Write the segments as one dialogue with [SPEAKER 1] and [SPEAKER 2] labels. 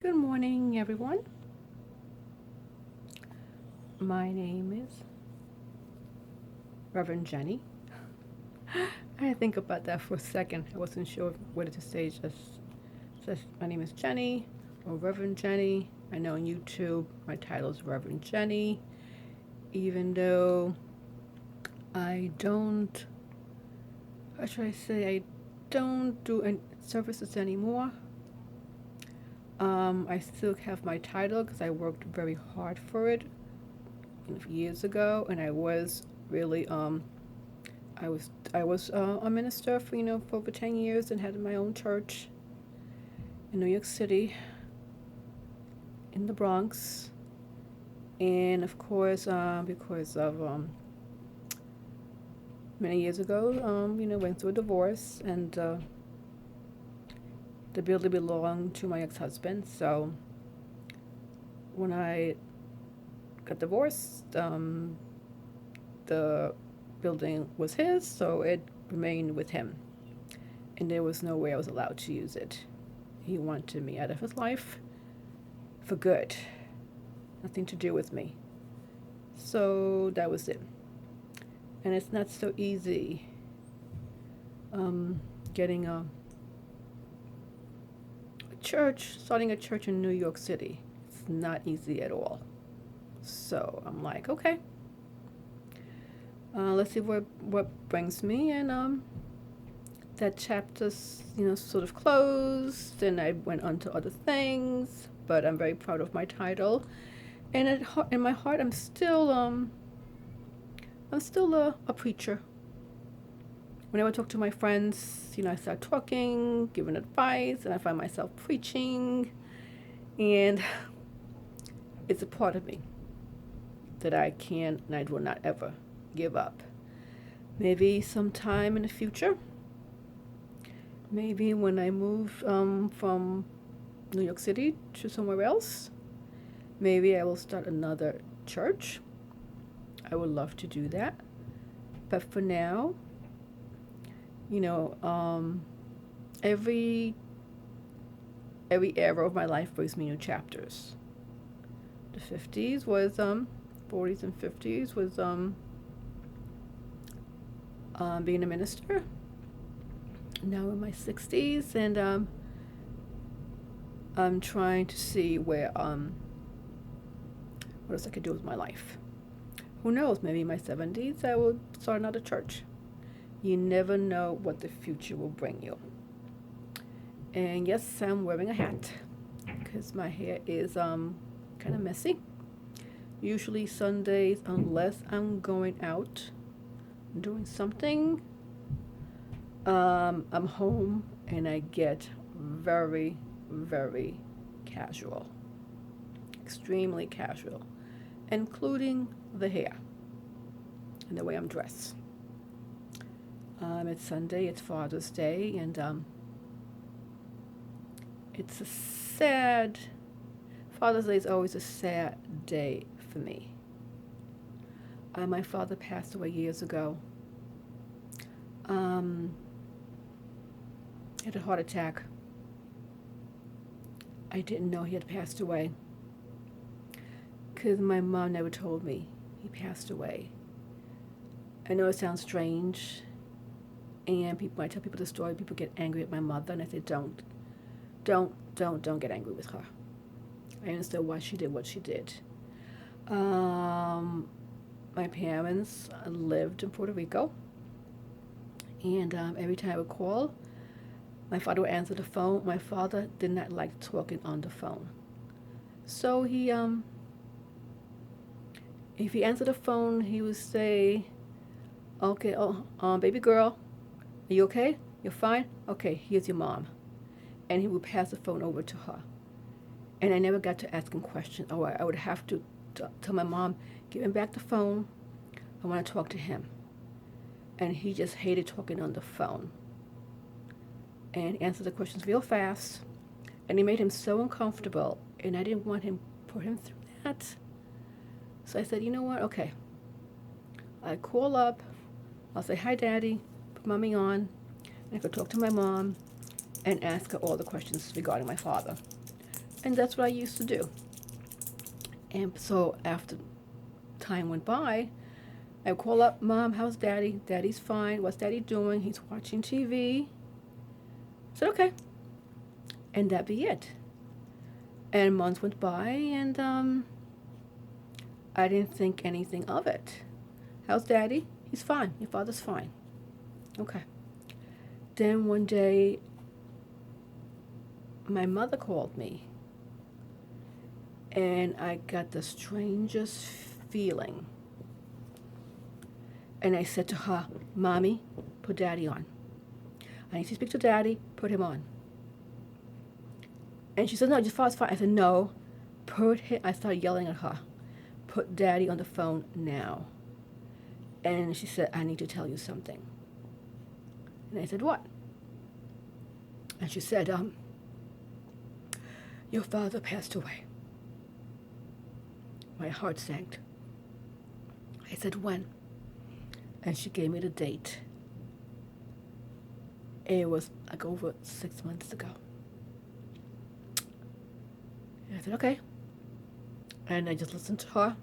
[SPEAKER 1] Good morning, everyone. My name is Reverend Jenny. I had to think about that for a second. I wasn't sure whether to say just my name is Jenny or Reverend Jenny. I know on YouTube my title is Reverend Jenny, even though I don't, how should I say, I don't do any services anymore. I still have my title because I worked very hard for it years ago, and I was really I was a minister for for over 10 years and had my own church in New York City, in the Bronx, and of course, because of many years ago, went through a divorce, and the building belonged to my ex-husband. So when I got divorced, the building was his, so it remained with him, and there was no way I was allowed to use it. He wanted me out of his life for good, nothing to do with me. So that was it. And it's not so easy getting a church, starting a church in New York City. It's not easy at all. So I'm like, okay, let's see what brings me. And that chapter's sort of closed, and I went on to other things. But I'm very proud of my title, and in my heart, I'm still a preacher. Whenever I talk to my friends, I start talking, giving advice, and I find myself preaching, and it's a part of me that I can and I will not ever give up. Maybe sometime in the future, maybe when I move from New York City to somewhere else, maybe I will start another church. I would love to do that. But for now, you know, um, every every era of my life brings me new chapters. The 50s was 40s and 50s was being a minister. Now in my 60s, and I'm trying to see what else I could do with my life. Who knows? Maybe in my 70s I will start another church. You never know what the future will bring you. And yes, I'm wearing a hat because my hair is kind of messy. Usually Sundays, unless I'm going out doing something, I'm home and I get very, very casual, extremely casual, including the hair and the way I'm dressed. It's Sunday, it's Father's Day, and it's a sad, Father's Day is always a sad day for me. My father passed away years ago. Um, he had a heart attack. I didn't know he had passed away because my mom never told me he passed away. I know it sounds strange, and I tell people the story, people get angry at my mother, and I say, don't get angry with her. I understand why she did what she did. My parents lived in Puerto Rico, and every time I would call, my father would answer the phone. My father did not like talking on the phone, so if he answered the phone, he would say, "Okay, oh, baby girl, are you okay? You're fine? Okay, here's your mom," and he would pass the phone over to her. And I never got to ask him questions. Or I would have to tell my mom, "Give him back the phone. I want to talk to him." And he just hated talking on the phone. And he answered the questions real fast. And he made him so uncomfortable. And I didn't want him put him through that. So I said, you know what? Okay. I call up. I'll say, "Hi, Daddy." Put Mommy on. And I could talk to my mom and ask her all the questions regarding my father. And that's what I used to do. And so after time went by, I would call up, Mom, how's Daddy? Daddy's fine. What's Daddy doing? He's watching TV. I said, okay. And that'd be it. And months went by, and I didn't think anything of it. How's Daddy? He's fine. Your father's fine. Okay. Then one day, my mother called me, and I got the strangest feeling. And I said to her, Mommy, put Daddy on. I need to speak to Daddy, put him on. And she said, no, just father's fine. I said, no, put him. I started yelling at her, put Daddy on the phone now. And she said, I need to tell you something. And I said, what? And she said, your father passed away. My heart sank. I said, when? And she gave me the date. It was like over 6 months ago. And I said, okay. And I just listened to her.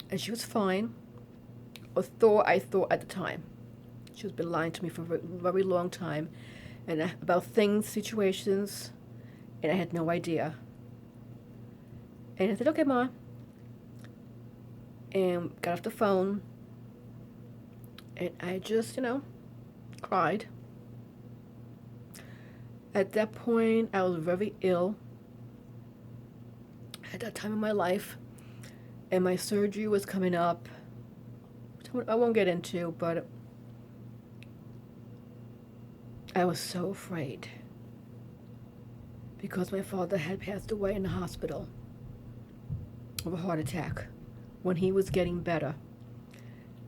[SPEAKER 1] And she was fine. Or I thought at the time. She was been lying to me for a very long time. And about things, situations. And I had no idea. And I said, okay, Mom. And got off the phone. And I just, cried. At that point, I was very ill at that time in my life, and my surgery was coming up. I won't get into, but I was so afraid because my father had passed away in the hospital of a heart attack when he was getting better.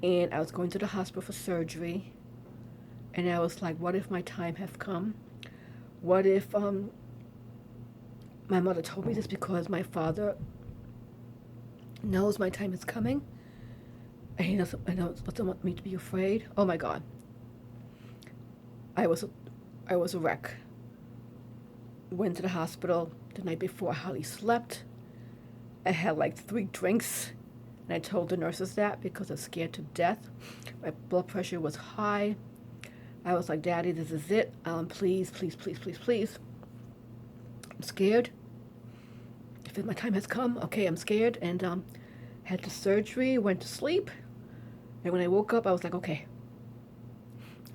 [SPEAKER 1] And I was going to the hospital for surgery, and I was like, what if my time has come? What if my mother told me this because my father knows my time is coming, and he doesn't want me to be afraid? Oh my God. I was a wreck. Went to the hospital the night before. I hardly slept. I had like 3 drinks, and I told the nurses that because I was scared to death. My blood pressure was high. I was like, Daddy, this is it. Please, please, please, please, please. I'm scared. If my time has come, okay, I'm scared. And had the surgery, went to sleep. And when I woke up, I was like, okay.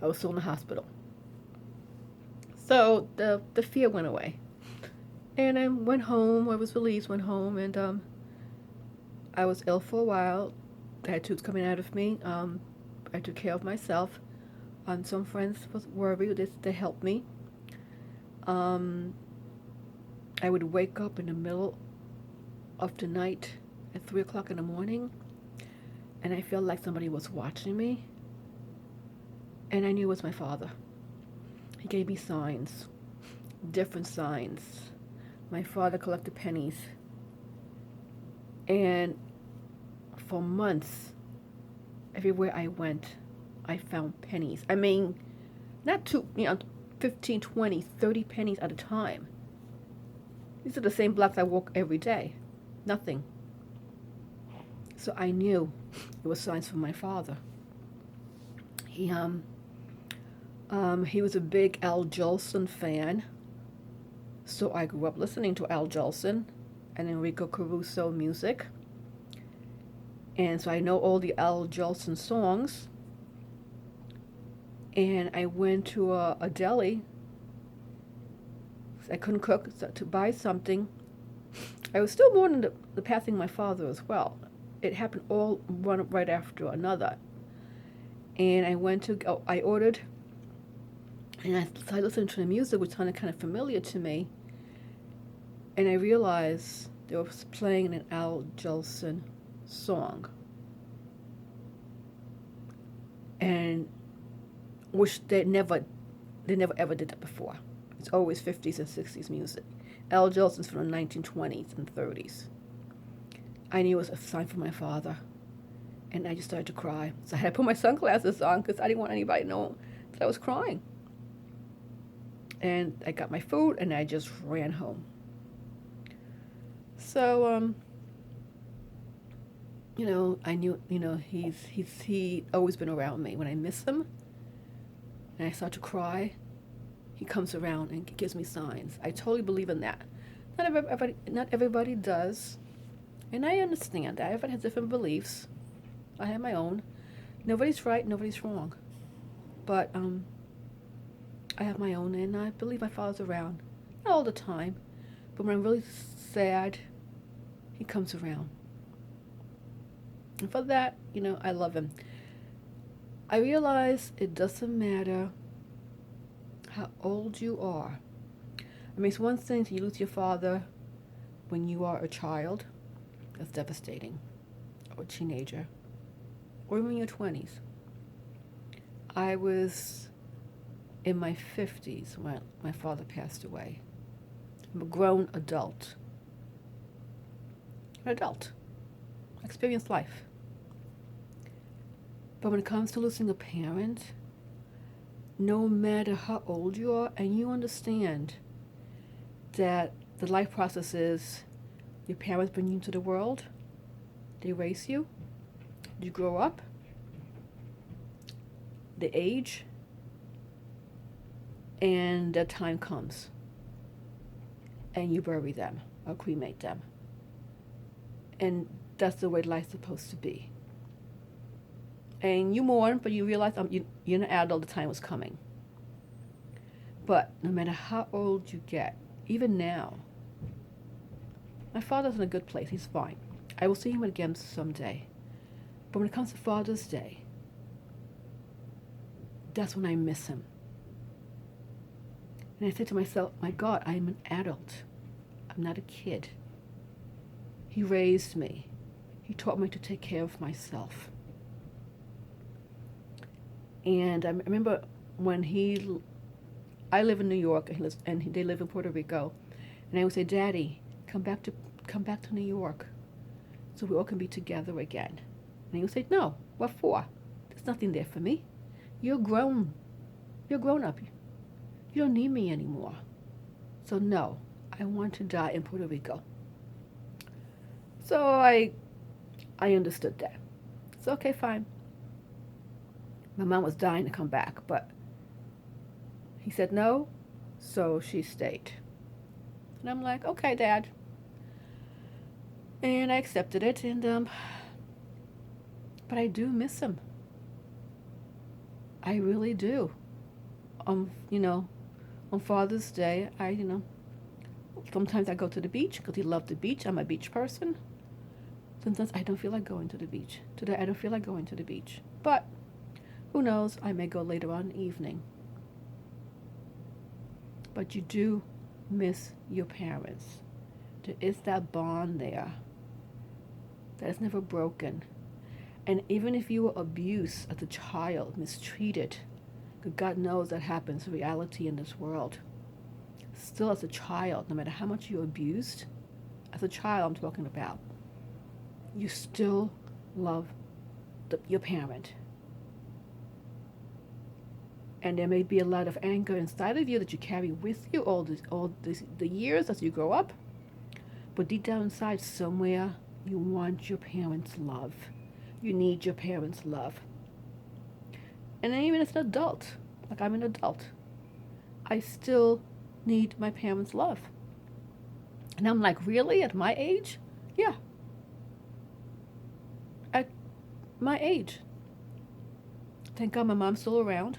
[SPEAKER 1] I was still in the hospital. So the fear went away. And I went home. I was released, went home. And I was ill for a while. I had tubes coming out of me. I took care of myself. Some friends were worried. They helped me. I would wake up in the middle of the night at 3 o'clock in the morning, and I felt like somebody was watching me, and I knew it was my father. He gave me signs, different signs. My father collected pennies, and for months, everywhere I went, I found pennies. I mean, not 15, 20, 30 pennies at a time. These are the same blocks I walk every day. Nothing. So I knew it was signs from my father. He was a big Al Jolson fan. So I grew up listening to Al Jolson and Enrico Caruso music. And so I know all the Al Jolson songs. And I went to a deli. I couldn't cook, so to buy something. I was still mourning the passing of my father as well. It happened all one right after another. And I I ordered, and I started listening to the music, which sounded kind of familiar to me. And I realized they were playing an Al Jolson song. And which they never ever did that before. It's always 50s and 60s music. Al Jolson's from the 1920s and 30s. I knew it was a sign from my father, and I just started to cry. So I had to put my sunglasses on because I didn't want anybody to know that I was crying. And I got my food and I just ran home. So, I knew, he always been around me. When I miss him and I start to cry, he comes around and gives me signs. I totally believe in that. Not everybody does, and I understand that. Everybody has different beliefs. I have my own. Nobody's right, nobody's wrong. But I have my own, and I believe my father's around. Not all the time, but when I'm really sad, he comes around. And for that, I love him. I realize it doesn't matter how old you are. I mean, it's one thing to lose your father when you are a child. That's devastating. Or a teenager. Or even in your 20s. I was in my 50s when my father passed away. I'm a grown adult. An adult. I experienced life. But when it comes to losing a parent, no matter how old you are, and you understand that the life process is your parents bring you into the world, they raise you, you grow up, they age, and that time comes, and you bury them or cremate them. And that's the way life's supposed to be. And you mourn, but you realize you're an adult, the time was coming. But no matter how old you get, even now, my father's in a good place. He's fine. I will see him again someday. But when it comes to Father's Day, that's when I miss him. And I say to myself, my God, I am an adult. I'm not a kid. He raised me. He taught me to take care of myself. And I remember when I live in New York and they live in Puerto Rico, and I would say, Daddy, come back to New York, so we all can be together again. And he would say, No, what for? There's nothing there for me. You're grown. You're grown up. You don't need me anymore. So no, I want to die in Puerto Rico. So I understood that. So okay, fine. My mom was dying to come back, but he said no, so she stayed. And I'm like, okay, Dad. And I accepted it, and but I do miss him. I really do. On Father's Day, sometimes I go to the beach because he loved the beach. I'm a beach person. Sometimes I don't feel like going to the beach. Today I don't feel like going to the beach, but who knows? I may go later on in the evening. But you do miss your parents. There is that bond there that is never broken. And even if you were abused as a child, mistreated, because God knows that happens, reality in this world. Still as a child, no matter how much you're abused, as a child I'm talking about, you still love your parent. And there may be a lot of anger inside of you that you carry with you all the years as you grow up. But deep down inside, somewhere, you want your parents' love. You need your parents' love. And then even as an adult, like I'm an adult, I still need my parents' love. And I'm like, really? At my age? Yeah. At my age. Thank God my mom's still around.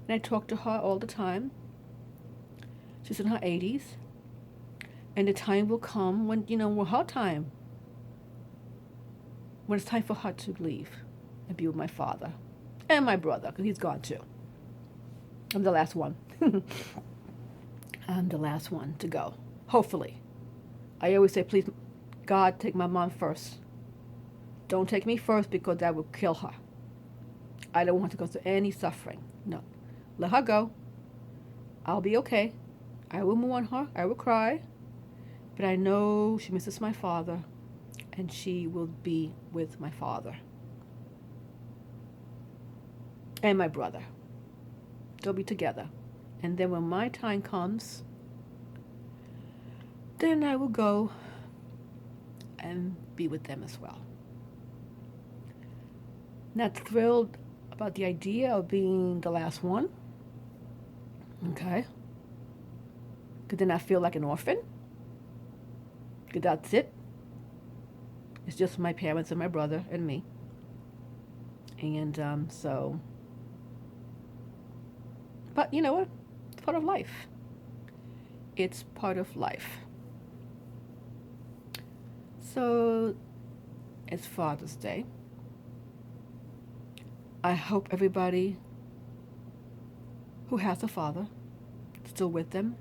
[SPEAKER 1] And I talk to her all the time. She's in her 80s. And the time will come when, her time. When it's time for her to leave and be with my father. And my brother, because he's gone too. I'm the last one. I'm the last one to go. Hopefully. I always say, please, God, take my mom first. Don't take me first because that will kill her. I don't want to go through any suffering. No. Let her go. I'll be okay. I will mourn her. I will cry. But I know she misses my father. And she will be with my father. And my brother. They'll be together. And then when my time comes, then I will go and be with them as well. Not thrilled about the idea of being the last one. Okay. Because then I feel like an orphan. Because that's it. It's just my parents and my brother and me. And so, but you know what? It's part of life. It's part of life. So, it's Father's Day. I hope everybody who has a father still with them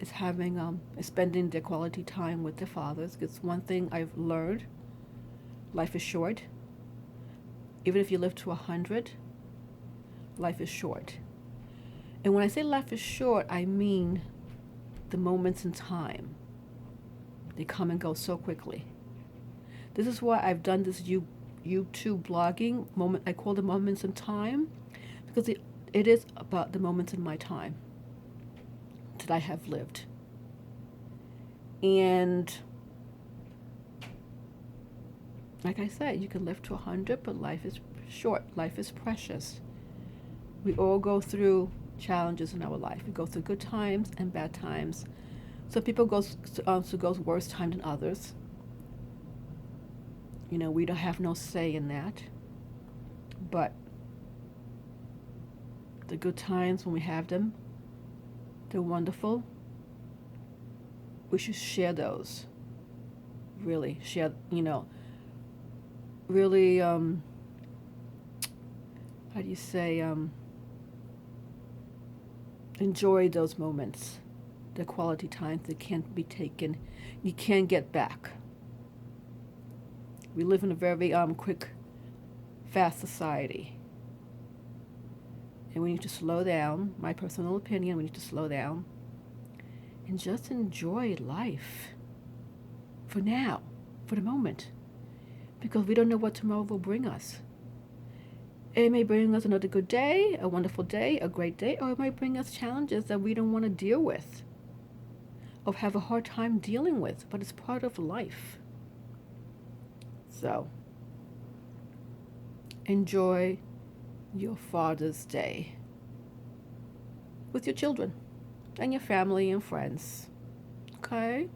[SPEAKER 1] is is spending their quality time with their fathers. Because one thing I've learned, life is short. Even if you live to 100, life is short. And when I say life is short, I mean the moments in time. They come and go so quickly. This is why I've done this YouTube blogging moment. I call them moments in time, because it is about the moments in my time that I have lived. And like I said, you can live to 100, but life is short. Life is precious. We all go through challenges in our life. We go through good times and bad times. Some people goes worse time than others. You know, we don't have no say in that. But the good times, when we have them, they're wonderful. We should share those. Really share, really, how do you say, enjoy those moments. The quality times that can't be taken. You can't get back. We live in a very quick, fast society. And we need to slow down. My personal opinion, we need to slow down and just enjoy life for now, for the moment, because we don't know what tomorrow will bring us. It may bring us another good day, a wonderful day, a great day, or it might bring us challenges that we don't want to deal with or have a hard time dealing with, but it's part of life. So, enjoy your Father's Day with your children and your family and friends. Okay?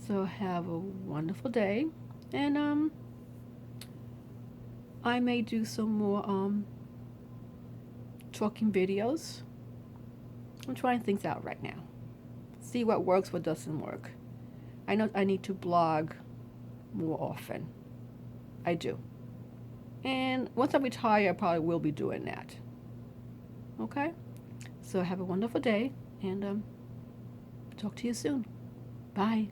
[SPEAKER 1] So have a wonderful day, and I may do some more talking videos. I'm trying things out right now. See what works, what doesn't work. I know I need to blog more often. I do. And once I retire, I probably will be doing that. Okay? So have a wonderful day, and talk to you soon. Bye.